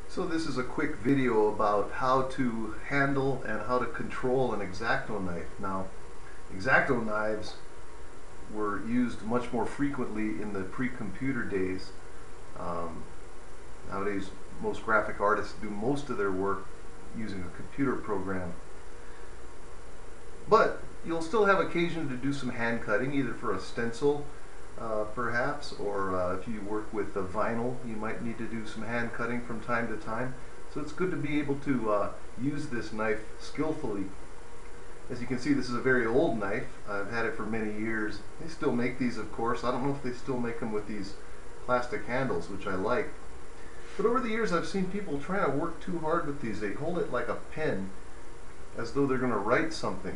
So this is a quick video about how to handle and how to control an X-Acto knife. Now, X-Acto knives were used much more frequently in the pre-computer days. Nowadays, most graphic artists do most of their work using a computer program. But you'll still have occasion to do some hand cutting, either for a stencil perhaps, or if you work with the vinyl, you might need to do some hand cutting from time to time. So it's good to be able to use this knife skillfully. As you can see, this is a very old knife. I've had it for many years. They still make these, of course. I don't know if they still make them with these plastic handles, which I like. But over the years, I've seen people trying to work too hard with these. They hold it like a pen, as though they're going to write something.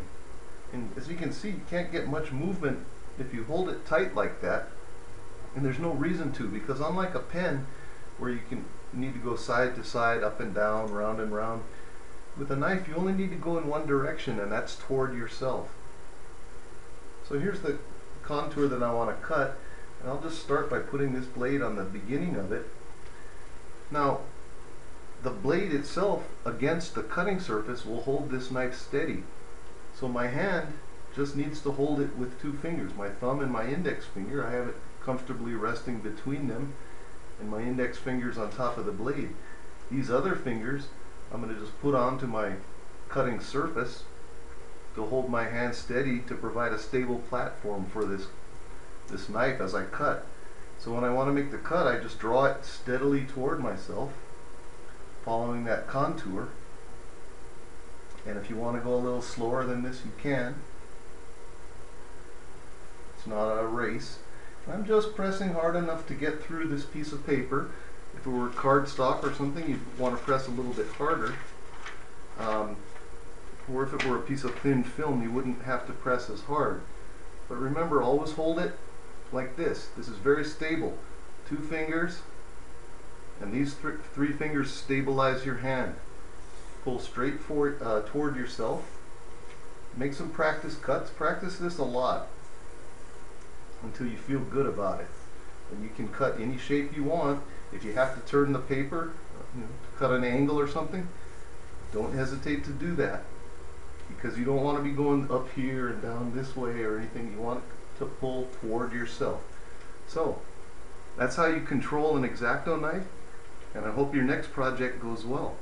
And as you can see, you can't get much movement if you hold it tight like that, and there's no reason to, because unlike a pen where you need to go side to side, up and down, round and round, with a knife you only need to go in one direction, and that's toward yourself. So here's the contour that I want to cut, and I'll just start by putting this blade on the beginning of it. Now, the blade itself against the cutting surface will hold this knife steady. So my hand just needs to hold it with two fingers, my thumb and my index finger. I have it comfortably resting between them, and my index finger's on top of the blade. These other fingers I'm going to just put onto my cutting surface to hold my hand steady, to provide a stable platform for this knife as I cut. So when I want to make the cut, I just draw it steadily toward myself, following that contour. And if you want to go a little slower than this, you can. It's not a race. I'm just pressing hard enough to get through this piece of paper. If it were cardstock or something, you'd want to press a little bit harder. Or if it were a piece of thin film, you wouldn't have to press as hard. But remember, always hold it like this. This is very stable. Two fingers, and these three fingers stabilize your hand. Pull straight forward toward yourself. Make some practice cuts. Practice this a lot until you feel good about it. And you can cut any shape you want. If you have to turn the paper, to cut an angle or something, don't hesitate to do that, because you don't want to be going up here and down this way or anything. You want to pull toward yourself. So that's how you control an X-Acto knife, and I hope your next project goes well.